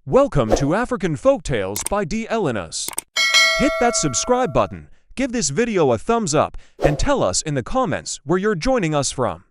Welcome to African Folktales by D. Elenas. Hit that subscribe button, give this video a thumbs up, and tell us in the comments where you're joining us from.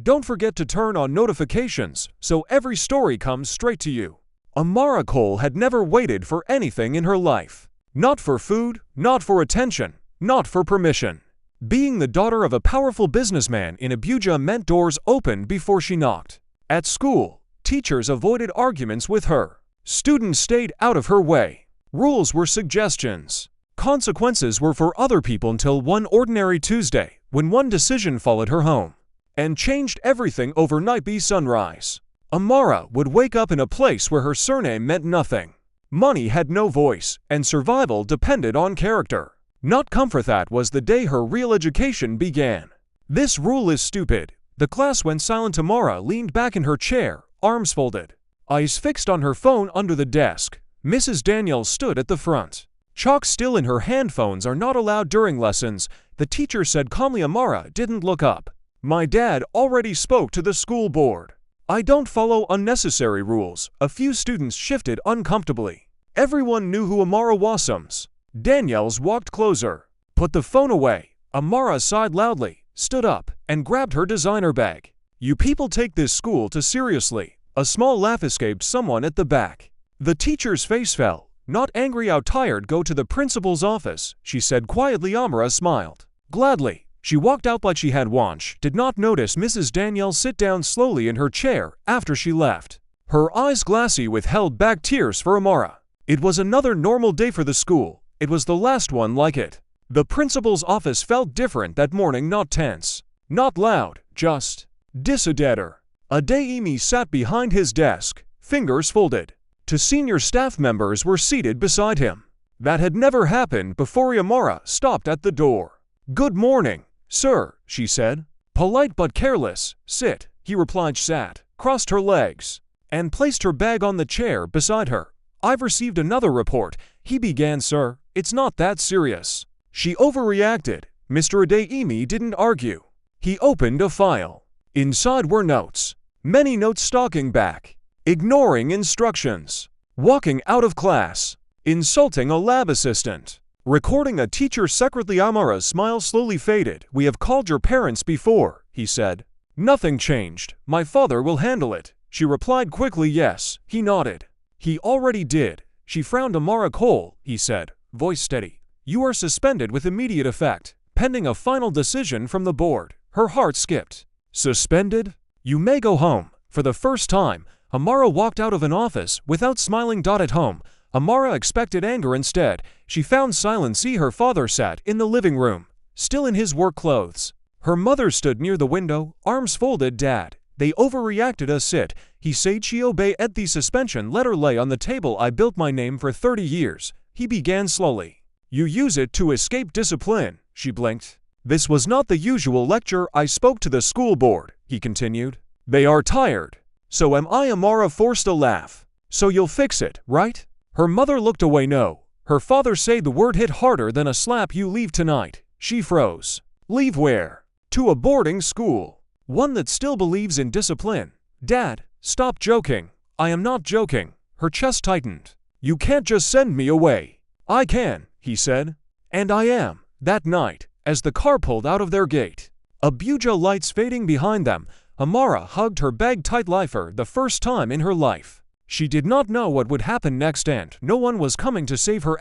Don't forget to turn on notifications so every story comes straight to you. Amara Cole had never waited for anything in her life. Not for food, not for attention, not for permission. Being the daughter of a powerful businessman in Abuja meant doors opened before she knocked. At school, teachers avoided arguments with her. Students stayed out of her way. Rules were suggestions. Consequences were for other people until one ordinary Tuesday, when one decision followed her home and changed everything overnight. Be sunrise. Amara would wake up in a place where her surname meant nothing. Money had no voice, and survival depended on character, not comfort. That was the day her real education began. This rule is stupid. The class went silent. Amara leaned back in her chair, arms folded, eyes fixed on her phone under the desk. Mrs. Daniels stood at the front, chalk still in her hand. Phones are not allowed during lessons, the teacher said calmly. Amara didn't look up. My dad already spoke to the school board. I don't follow unnecessary rules. A few students shifted uncomfortably. Everyone knew who Amara was. Daniels walked closer. Put the phone away. Amara sighed loudly, stood up, and grabbed her designer bag. You people take this school too seriously. A small laugh escaped someone at the back. The teacher's face fell. Not angry, out tired. Go to the principal's office, she said quietly. Amara smiled. Gladly, she walked out like she had watched. Did not notice Mrs. Daniels sit down slowly in her chair after she left, her eyes glassy with held back tears for Amara. It was another normal day for the school. It was the last one like it. The principal's office felt different that morning. Not tense, not loud, just decideder. Adeyemi sat behind his desk, fingers folded. Two senior staff members were seated beside him. That had never happened before. Amara stopped at the door. Good morning, sir, she said. Polite but careless. Sit, he replied. Sat, crossed her legs, and placed her bag on the chair beside her. I've received another report, he began. Sir, it's not that serious. She overreacted. Mr. Adeyemi didn't argue. He opened a file. Inside were notes. Many notes. Stalking back, ignoring instructions, walking out of class, insulting a lab assistant, recording a teacher secretly. Amara's smile slowly faded. We have called your parents before, he said. Nothing changed. My father will handle it, she replied quickly. Yes, he nodded. He already did. She frowned. Amara Cole, he said, voice steady. You are suspended with immediate effect, pending a final decision from the board. Her heart skipped. Suspended? You may go home. For the first time, Amara walked out of an office without smiling. At home, Amara expected anger. Instead, she found silence. Her father sat in the living room, still in his work clothes. Her mother stood near the window, arms folded. Dad, they overreacted. Sit, he said. She obeyed. The suspension letter lay on the table. I built my name for 30 years, he began slowly. You use it to escape discipline, she blinked. This was not the usual lecture. I spoke to the school board, he continued. They are tired. So am I. Amara forced a laugh. So you'll fix it, right? Her mother looked away. No. Her father said the word hit harder than a slap. You leave tonight. She froze. Leave where? To a boarding school. One that still believes in discipline. Dad, stop joking. I am not joking. Her chest tightened. You can't just send me away. I can, he said. And I am. That night, as the car pulled out of their gate, Abuja lights fading behind them, Amara hugged her bag tight. For the first time in her life, she did not know what would happen next, and no one was coming to save her.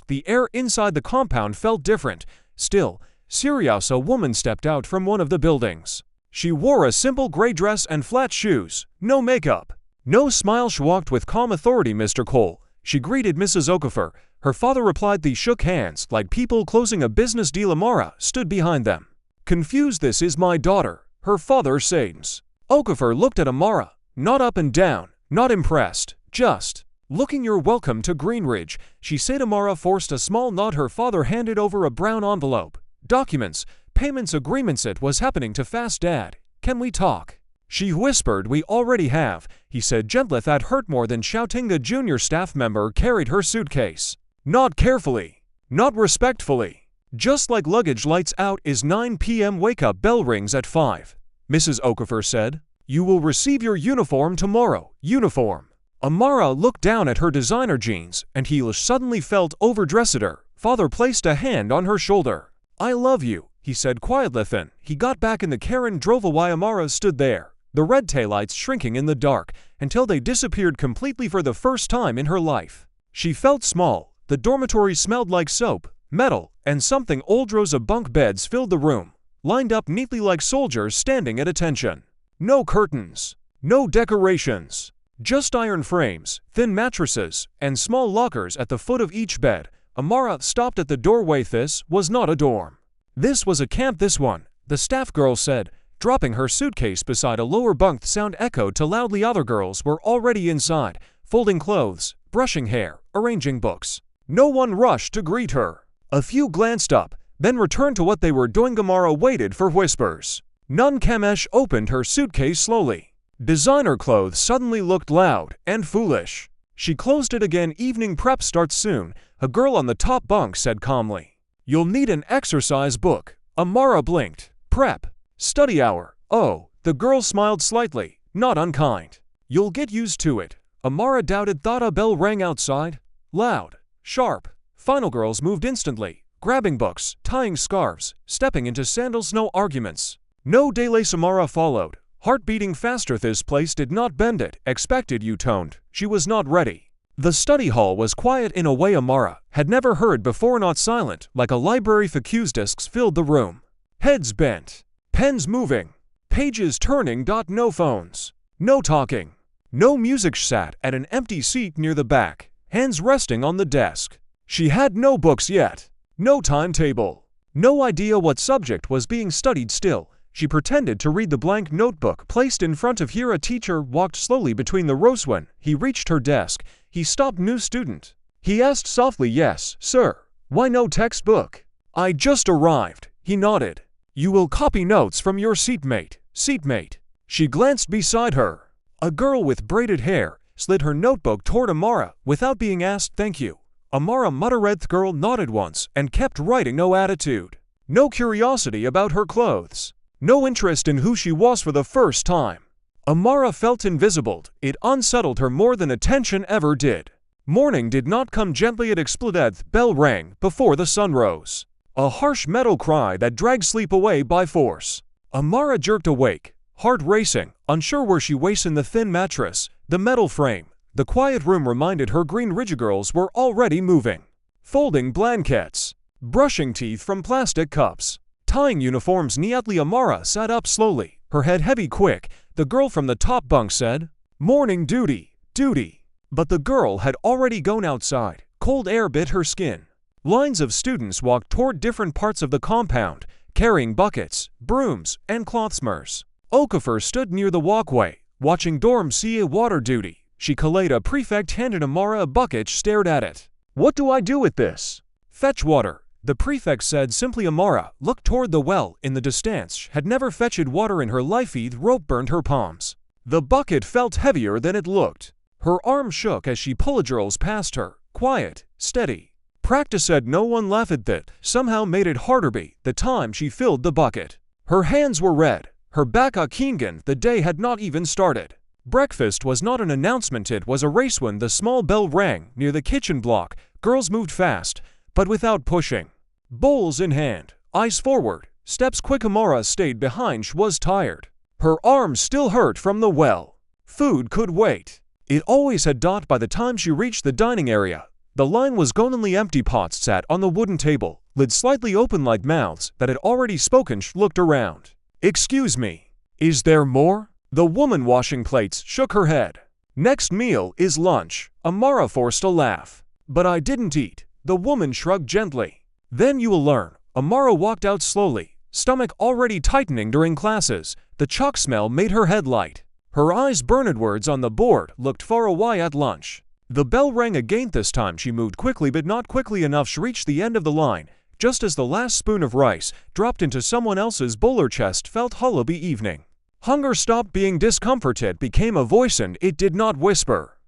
The air inside the compound felt different. Still, serious. A woman stepped out from one of the buildings. She wore a simple gray dress and flat shoes. No makeup, no smile. She walked with calm authority. Mr. Cole, she greeted. Mrs. Okafor, her father replied. They shook hands like people closing a business deal. Amara stood behind them, confused. This is my daughter, her father said. Okafor looked at Amara, not up and down, not impressed, just looking. You're welcome to Greenridge, she said. Amara forced a small nod. Her father handed over a brown envelope. Documents, payments, agreements. It was happening too fast. Dad, can we talk? She whispered. We already have, he said gently. That hurt more than shouting. The junior staff member carried her suitcase. Not carefully, not respectfully. Just like luggage. Lights out is 9 p.m. Wake up bell rings at 5. Mrs. Okafor said. You will receive your uniform tomorrow. Uniform. Amara looked down at her designer jeans, and he suddenly felt overdressed. Her father placed a hand on her shoulder. "I love you," he said quietly. Then he got back in the car and drove away. Amara stood there, the red taillights shrinking in the dark, until they disappeared completely for the first time in her life. She felt small. The dormitory smelled like soap, metal, and something old. Rows of bunk beds filled the room, lined up neatly like soldiers standing at attention. No curtains, no decorations, just iron frames, thin mattresses, and small lockers at the foot of each bed. Amara stopped at the doorway. This was not a dorm. This was a camp. This one, the staff girl said, dropping her suitcase beside a lower bunk. The sound echoed too loudly. Other girls were already inside, folding clothes, brushing hair, arranging books. No one rushed to greet her. A few glanced up, then returned to what they were doing. Amara waited for whispers. None. Kamesh opened her suitcase slowly. Designer clothes suddenly looked loud and foolish. She closed it again. Evening prep starts soon, a girl on the top bunk said calmly. You'll need an exercise book. Amara blinked. Prep. Study hour. Oh, the girl smiled slightly, not unkind. You'll get used to it. Amara doubted. Thought a bell rang outside. Loud, sharp. Final girls moved instantly, grabbing books, tying scarves, stepping into sandals. No arguments. No delays. Amara followed, heart beating faster. This place did not bend it. Expected you toned. She was not ready. The study hall was quiet in a way Amara had never heard before. Not silent, like a library. Focus desks filled the room. Heads bent, pens moving, pages turning. No phones, no talking, no music. Sat at an empty seat near the back, hands resting on the desk. She had no books yet, no timetable, no idea what subject was being studied. Still, she pretended to read the blank notebook placed in front of her. A teacher walked slowly between the rows. When he reached her desk, he stopped. New student. He asked softly. Yes, sir. Why no textbook? I just arrived. He nodded. You will copy notes from your seatmate. Seatmate. She glanced beside her. A girl with braided hair slid her notebook toward Amara without being asked. Thank you. Amara muttered. The girl nodded once and kept writing. No attitude, no curiosity about her clothes, no interest in who she was. For the first time, Amara felt invisible. It unsettled her more than attention ever did. Morning did not come gently. It exploded. Bell rang before the sun rose. A harsh metal cry that dragged sleep away by force. Amara jerked awake, heart racing, unsure where she was. In the thin mattress, the metal frame, the quiet room reminded her. Green rigid girls were already moving, folding blankets, brushing teeth from plastic cups, tying uniforms neatly. Amara sat up slowly, her head heavy. Quick, the girl from the top bunk said, morning duty, duty. But the girl had already gone outside. Cold air bit her skin. Lines of students walked toward different parts of the compound, carrying buckets, brooms, and clothsmers. Okafor stood near the walkway, watching dorm see water duty. She Kaleda prefect handed Amara a bucket. Stared at it. What do I do with this? Fetch water, the prefect said simply. Amara looked toward the well in the distance. Had never fetched water in her life. The rope burned her palms. The bucket felt heavier than it looked. Her arm shook as she pulled girls past her. Quiet, steady. Practice said. No one laughed at that. Somehow made it harder. By the time she filled the bucket, her hands were red, her back a Keengan. The day had not even started. Breakfast was not an announcement. It was a race. When the small bell rang near the kitchen block, girls moved fast, but without pushing. Bowls in hand, eyes forward, steps quick. Amara stayed behind. She was tired. Her arms still hurt from the well. Food could wait. It always had. By the time she reached the dining area, the line was gone. Only empty pots sat on the wooden table, lids slightly open like mouths that had already spoken. She looked around. Excuse me, is there more? The woman washing plates shook her head. Next meal is lunch. Amara forced a laugh. But I didn't eat. The woman shrugged gently. Then you will learn. Amara walked out slowly, stomach already tightening during classes. The chalk smell made her head light. Her eyes burned. Words on the board looked far away. At lunch, the bell rang again. This time she moved quickly, but not quickly enough. She reached the end of the line, just as the last spoon of rice dropped into someone else's bowl. Her chest felt hollow. Be evening. Hunger stopped being discomfort. It became a voice, and it did not whisper.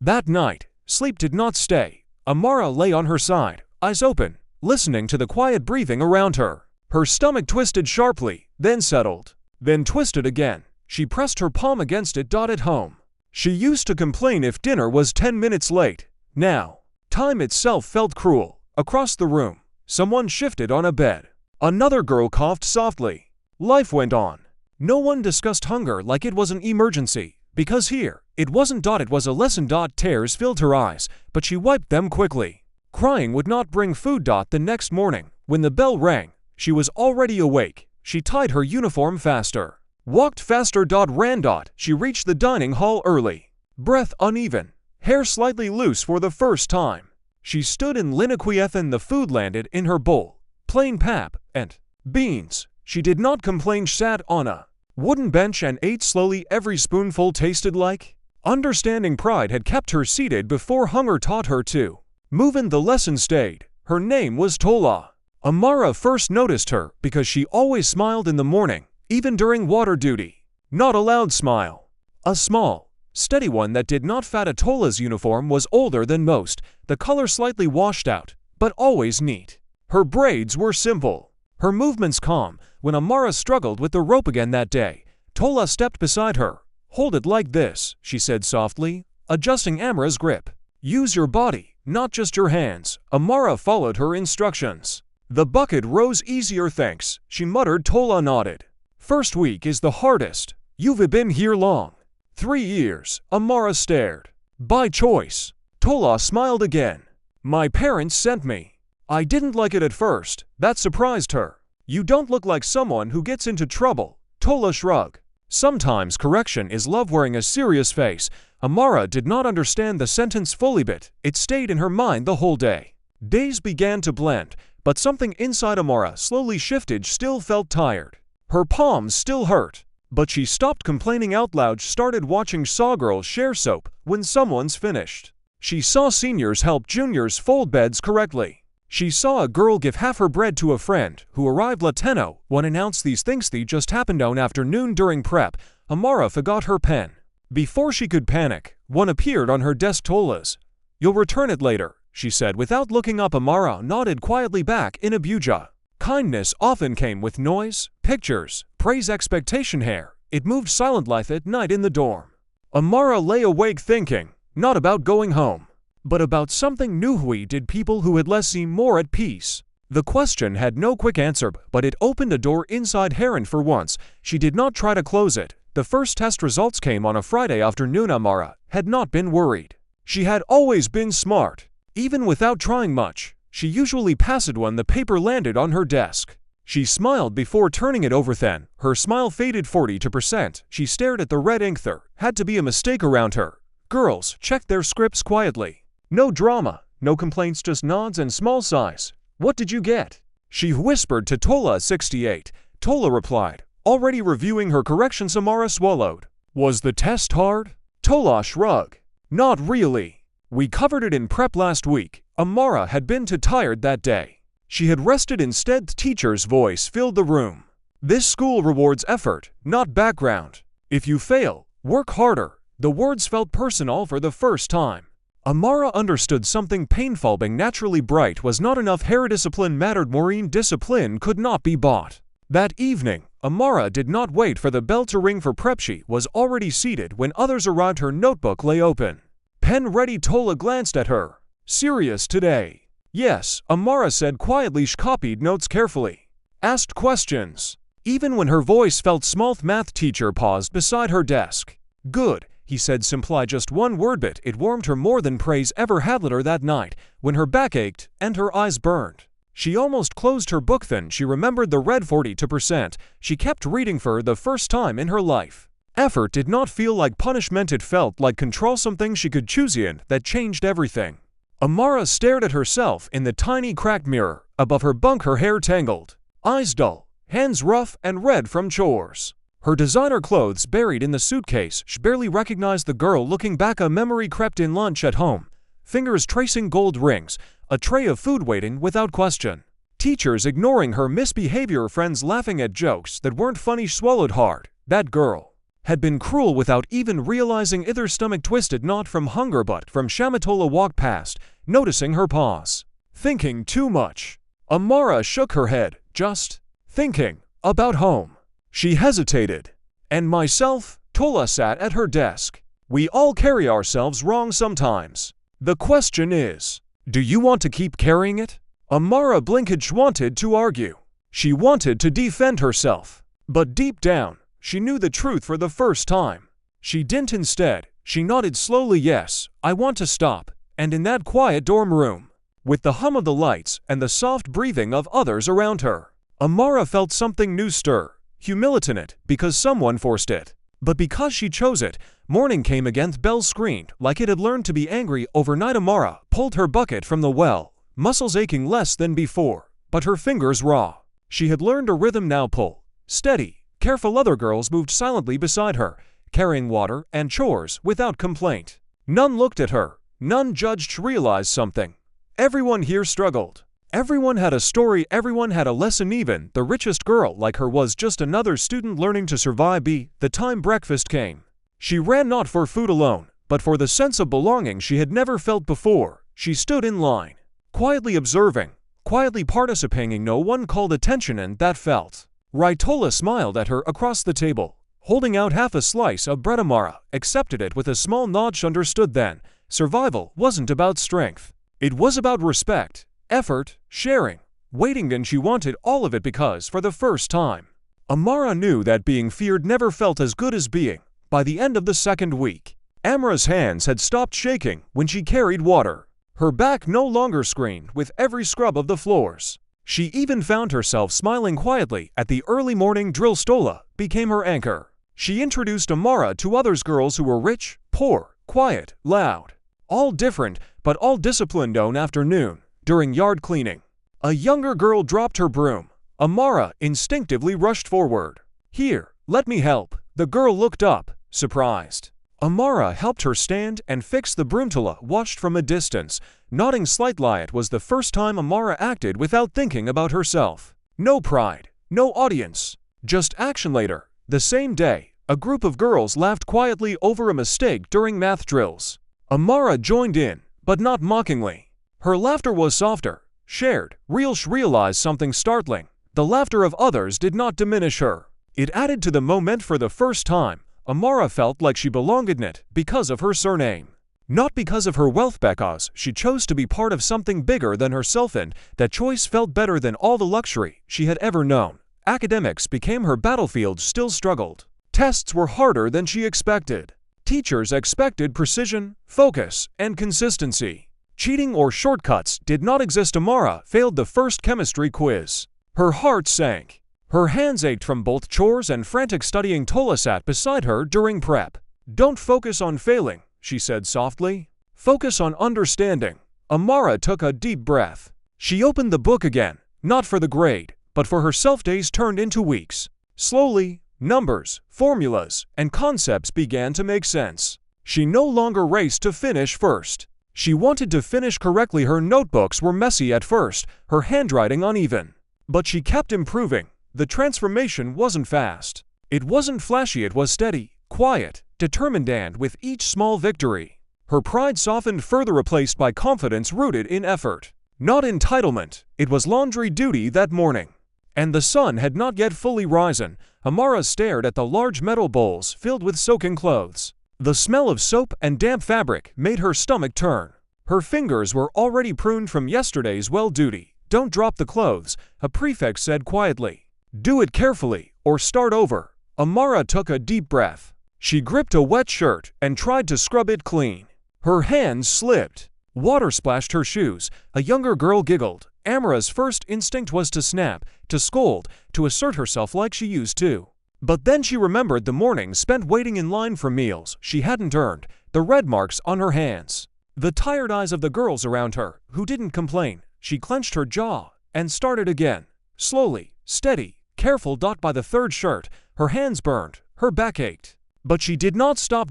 That night, sleep did not stay. Amara lay on her side, eyes open, listening to the quiet breathing around her. Her stomach twisted sharply, then settled, then twisted again. She pressed her palm against it. At home, She used to complain if dinner was 10 minutes late. Now, time itself felt cruel. Across the room, someone shifted on a bed. Another girl coughed softly. Life went on. No one discussed hunger like it was an emergency, because here, it wasn't. It was a lesson. Tears filled her eyes, but she wiped them quickly. Crying would not bring food. The next morning, when the bell rang, she was already awake. She tied her uniform faster. Walked faster. Ran. She reached the dining hall early. Breath uneven. Hair slightly loose for the first time. She stood in Linequieth and the food landed in her bowl. Plain pap and beans. She did not complain. She sat on a wooden bench and ate slowly. Every spoonful tasted like understanding. Pride had kept her seated before hunger taught her to move, and the lesson stayed. Her name was Tola. Amara first noticed her because she always smiled in the morning, even during water duty. Not a loud smile. A small, steady one that did not fade. Tola's uniform was older than most, the color slightly washed out, but always neat. Her braids were simple, her movements calm. When Amara struggled with the rope again that day, Tola stepped beside her. Hold it like this, she said softly, adjusting Amara's grip. Use your body, not just your hands. Amara followed her instructions. The bucket rose easier. Thanks, she muttered. Tola nodded. First week is the hardest. You've been here long. 3 years. Amara stared. By choice. Tola smiled again. My parents sent me. I didn't like it at first. That surprised her. You don't look like someone who gets into trouble. Tola shrugged. Sometimes correction is love. Wearing a serious face, Amara did not understand the sentence fully, but it stayed in her mind the whole day. Days began to blend, but something inside Amara slowly shifted. Still felt tired. Her palms still hurt. But she stopped complaining out loud. Started watching. Saw girls share soap when someone's finished. She saw seniors help juniors fold beds correctly. She saw a girl give half her bread to a friend who arrived Latino. One announced these things. They just happened on afternoon during prep. Amara forgot her pen. Before she could panic, one appeared on her desk. Tola's. You'll return it later, she said without looking up. Amara nodded quietly back in Abuja. Kindness often came with noise, pictures, praise, expectation. Hair. It moved silent life at night in the dorm. Amara lay awake thinking, not about going home, but about something new. Who did people who had less seem more at peace? The question had no quick answer, but it opened a door inside her, and for once, she did not try to close it. The first test results came on a Friday afternoon. Amara had not been worried. She had always been smart. Even without trying much, she usually passed when the paper landed on her desk. She smiled before turning it over. Then, her smile faded 40%. She stared at the red ink. There had to be a mistake around her. Girls checked their scripts quietly. No drama, no complaints, just nods and small sighs. What did you get? She whispered to Tola. 68. Tola replied, already reviewing her corrections. Amara swallowed. Was the test hard? Tola shrugged. Not really. We covered it in prep last week. Amara had been too tired that day. She had rested instead. The teacher's voice filled the room. This school rewards effort, not background. If you fail, work harder. The words felt personal for the first time. Amara understood something painful. Being naturally bright was not enough. Hair discipline mattered. Maureen discipline could not be bought. That evening, Amara did not wait for the bell to ring for prep. She was already seated when others arrived. Her notebook lay open. Pen ready. Tola glanced at her. Serious today? Yes, Amara said quietly. She copied notes carefully. Asked questions. Even when her voice felt small. Math teacher paused beside her desk. Good, he said simply. Just one word, but it warmed her more than praise ever had. Later that night, when her back ached and her eyes burned, she almost closed her book. Then she remembered the red 42%. She kept reading for the first time in her life. Effort did not feel like punishment. It felt like control, something she could choose in that changed everything. Amara stared at herself in the tiny cracked mirror above her bunk. Her hair tangled, eyes dull, hands rough and red from chores. Her designer clothes buried in the suitcase. She barely recognized the girl. Looking back, a memory crept in. Lunch at home. Fingers tracing gold rings. A tray of food waiting without question. Teachers ignoring her misbehavior. Friends laughing at jokes that weren't funny. She swallowed hard. That girl had been cruel without even realizing it. Her stomach twisted, not from hunger but from shame. Tola walked past, noticing her pause. Thinking too much. Amara shook her head. Just thinking about home. She hesitated. And myself? Tola sat at her desk. We all carry ourselves wrong sometimes. The question is, do you want to keep carrying it? Amara Blinkage wanted to argue. She wanted to defend herself. But deep down, she knew the truth for the first time. She didn't instead. She nodded slowly, yes, I want to stop. And in that quiet dorm room, with the hum of the lights and the soft breathing of others around her, Amara felt something new stir. Humility in it, because someone forced it. But because she chose it, morning came again. Bells screamed like it had learned to be angry overnight. Amara pulled her bucket from the well, muscles aching less than before, but her fingers raw. She had learned a rhythm now: pull, steady, careful. Other girls moved silently beside her, carrying water and chores without complaint. None looked at her, none judged. She realized something. Everyone here struggled. Everyone had a story, everyone had a lesson. Even the richest girl like her was just another student learning to survive. The time breakfast came. She ran not for food alone, but for the sense of belonging she had never felt before. She stood in line, quietly observing, quietly participating. No one called attention, and that felt right. Tola smiled at her across the table, holding out half a slice of bread. Amara accepted it with a small nod. She understood then, survival wasn't about strength. It was about respect, effort, sharing, waiting, and she wanted all of it because, for the first time, Amara knew that being feared never felt as good as being. By the end of the second week, Amara's hands had stopped shaking when she carried water. Her back no longer screamed with every scrub of the floors. She even found herself smiling quietly at the early morning drill. Stola became her anchor. She introduced Amara to others, girls who were rich, poor, quiet, loud, all different, but all disciplined. On afternoon, during yard cleaning, a younger girl dropped her broom. Amara instinctively rushed forward. Here, let me help. The girl looked up, surprised. Amara helped her stand and fix the broom. Tola watched from a distance, nodding slightly. It was the first time Amara acted without thinking about herself. No pride, no audience, just action. Later, the same day, a group of girls laughed quietly over a mistake during math drills. Amara joined in, but not mockingly. Her laughter was softer, shared, real. She realized something startling. The laughter of others did not diminish her. It added to the moment. For the first time, Amara felt like she belonged in it because of her surname, not because of her wealth. Because she chose to be part of something bigger than herself, and that choice felt better than all the luxury she had ever known. Academics became her battlefield. Still struggled. Tests were harder than she expected. Teachers expected precision, focus, and consistency. Cheating or shortcuts did not exist. Amara failed the first chemistry quiz. Her heart sank. Her hands ached from both chores and frantic studying. Tola sat beside her during prep. Don't focus on failing, she said softly. Focus on understanding. Amara took a deep breath. She opened the book again, not for the grade, but for herself. Days turned into weeks. Slowly, numbers, formulas, and concepts began to make sense. She no longer raced to finish first. She wanted to finish correctly. Her notebooks were messy at first, her handwriting uneven. But she kept improving. The transformation wasn't fast. It wasn't flashy. It was steady, quiet, determined, and with each small victory, her pride softened further, replaced by confidence rooted in effort. Not entitlement. It was laundry duty that morning, and the sun had not yet fully risen. Amara stared at the large metal bowls filled with soaking clothes. The smell of soap and damp fabric made her stomach turn. Her fingers were already pruned from yesterday's well duty. Don't drop the clothes, a prefect said quietly. Do it carefully, or start over. Amara took a deep breath. She gripped a wet shirt and tried to scrub it clean. Her hands slipped. Water splashed her shoes. A younger girl giggled. Amara's first instinct was to snap, to scold, to assert herself like she used to. But then she remembered the mornings spent waiting in line for meals she hadn't earned, the red marks on her hands, the tired eyes of the girls around her who didn't complain. She clenched her jaw and started again, slowly, steady, careful. By the third shirt, her hands burned, her back ached. But she did not stop.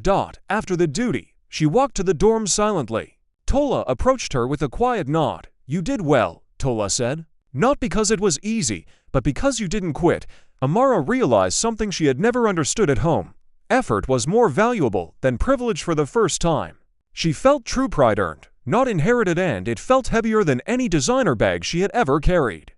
After the duty, she walked to the dorm silently. Tola approached her with a quiet nod. You did well, Tola said. Not because it was easy, but because you didn't quit. Amara realized something she had never understood at home. Effort was more valuable than privilege. For the first time, she felt true pride, earned, not inherited, and it felt heavier than any designer bag she had ever carried.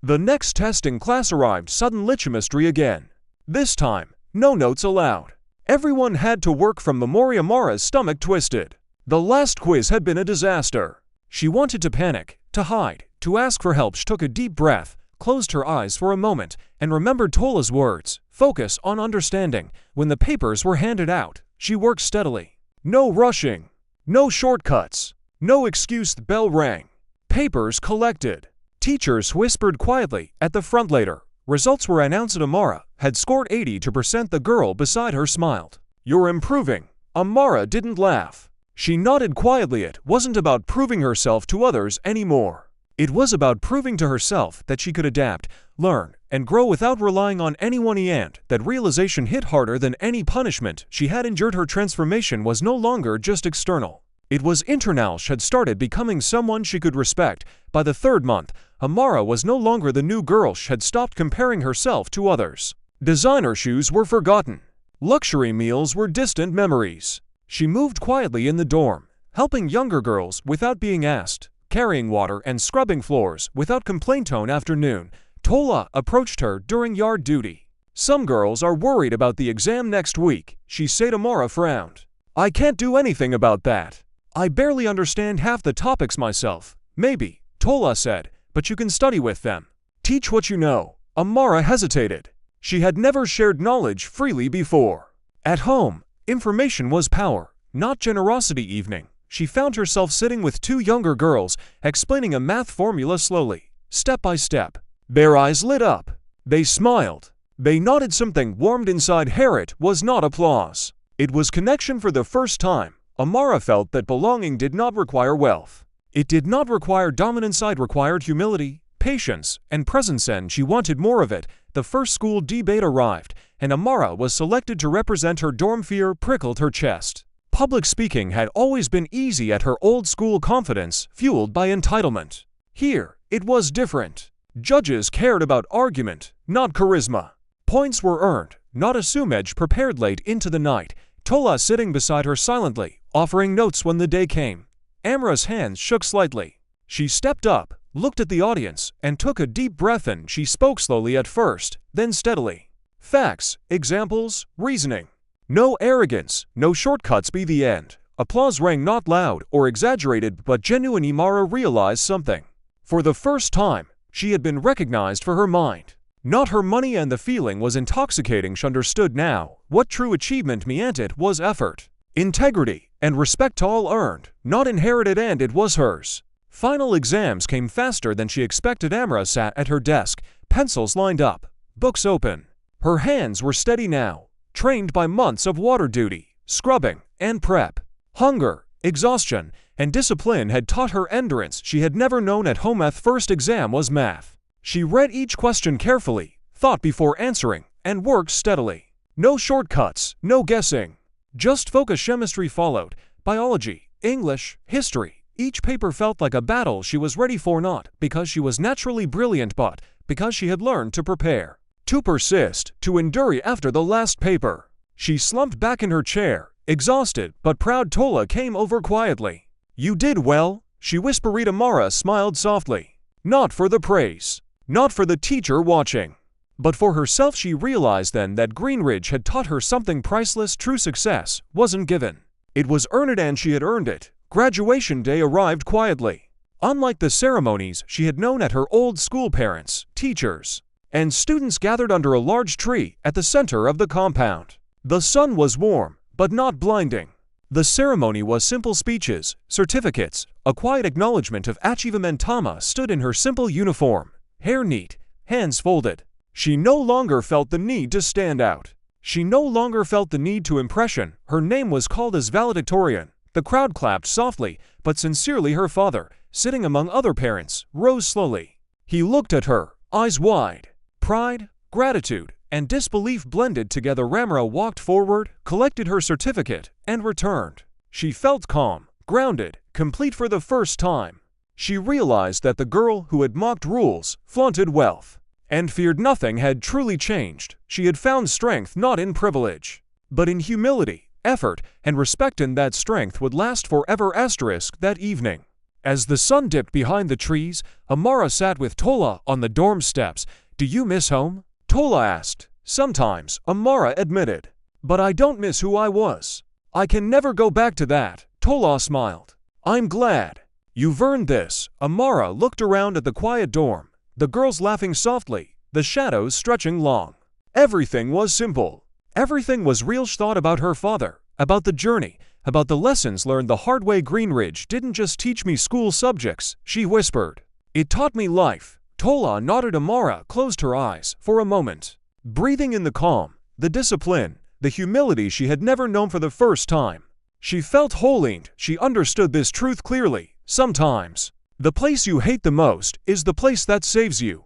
The next test in class arrived. Sudden MotivationalStory again. This time, no notes allowed. Everyone had to work from memory. Amara's stomach twisted. The last quiz had been a disaster. She wanted to panic, to hide, to ask for help. She took a deep breath, closed her eyes for a moment, and remembered Tola's words, focus on understanding. When the papers were handed out, she worked steadily. No rushing. No shortcuts. No excuse. The bell rang. Papers collected. Teachers whispered quietly at the front. Later, results were announced. Amara had scored 82%. The girl beside her smiled. You're improving. Amara didn't laugh. She nodded quietly. It wasn't about proving herself to others anymore. It was about proving to herself that she could adapt, learn, and grow without relying on anyone. And that realization hit harder than any punishment she had endured. Her transformation was no longer just external. It was internal. She had started becoming someone she could respect. By the third month, Amara was no longer the new girl. She had stopped comparing herself to others. Designer shoes were forgotten. Luxury meals were distant memories. She moved quietly in the dorm, helping younger girls without being asked, carrying water and scrubbing floors without complaint. Afternoon, Tola approached her during yard duty. Some girls are worried about the exam next week, she said. Amara frowned. I can't do anything about that. I barely understand half the topics myself. Maybe, Tola said, but you can study with them. Teach what you know. Amara hesitated. She had never shared knowledge freely before. At home, information was power, not generosity. Evening, she found herself sitting with two younger girls, explaining a math formula slowly, step by step. Their eyes lit up. They smiled. They nodded. Something warmed inside her. It was not applause. It was connection. For the first time, Amara felt that belonging did not require wealth. It did not require dominance. It required humility, patience, and presence, and she wanted more of it. The first school debate arrived, and Amara was selected to represent her dorm. Fear prickled her chest. Public speaking had always been easy at her old school. Confidence fueled by entitlement. Here, it was different. Judges cared about argument, not charisma. Points were earned, not assumed. Prepared late into the night, Tola sitting beside her silently, offering notes. When the day came, Amara's hands shook slightly. She stepped up, looked at the audience, and took a deep breath in. She spoke slowly at first, then steadily. Facts, examples, reasoning. No arrogance, no shortcuts. Be the end. Applause rang, not loud or exaggerated, but genuine. Amara realized something. For the first time, she had been recognized for her mind, not her money, and the feeling was intoxicating. She understood now what true achievement meant. It was effort, integrity, and respect, all earned, not inherited, and it was hers. Final exams came faster than she expected. Amara sat at her desk, pencils lined up, books open. Her hands were steady now, trained by months of water duty, scrubbing, and prep. Hunger, exhaustion, and discipline had taught her endurance she had never known at home. Math first exam was math. She read each question carefully, thought before answering, and worked steadily. No shortcuts, no guessing. Just focus. Chemistry followed, biology, English, history. Each paper felt like a battle she was ready for, not because she was naturally brilliant, but because she had learned to prepare, to persist, to endure. After the last paper, she slumped back in her chair, exhausted but proud. Tola came over quietly. You did well, she whispered. Amara smiled softly. Not for the praise, not for the teacher watching, but for herself. She realized then that Greenridge had taught her something priceless. True success wasn't given. It was earned, and she had earned it. Graduation day arrived quietly. Unlike the ceremonies she had known at her old school, parents, teachers, and students gathered under a large tree at the center of the compound. The sun was warm, but not blinding. The ceremony was simple: speeches, certificates, a quiet acknowledgement of achievement. Tama stood in her simple uniform, hair neat, hands folded. She no longer felt the need to stand out. She no longer felt the need to impression. Her name was called as valedictorian. The crowd clapped softly, but sincerely. Her father, sitting among other parents, rose slowly. He looked at her, eyes wide. Pride, gratitude, and disbelief blended together. Amara walked forward, collected her certificate, and returned. She felt calm, grounded, complete. For the first time, she realized that the girl who had mocked rules, flaunted wealth, and feared nothing had truly changed. She had found strength not in privilege, but in humility, effort, and respect, and that strength would last forever. That evening, as the sun dipped behind the trees, Amara sat with Tola on the dorm steps. Do you miss home? Tola asked. Sometimes, Amara admitted. But I don't miss who I was. I can never go back to that, Tola smiled. I'm glad. You've earned this. Amara looked around at the quiet dorm, the girls laughing softly, the shadows stretching long. Everything was simple. Everything was real. She thought about her father, about the journey, about the lessons learned the hard way. Greenridge didn't just teach me school subjects, she whispered. It taught me life. Tola nodded. Amara closed her eyes for a moment, breathing in the calm, the discipline, the humility she had never known. For the first time, she felt whole. She understood this truth clearly. Sometimes, the place you hate the most is the place that saves you.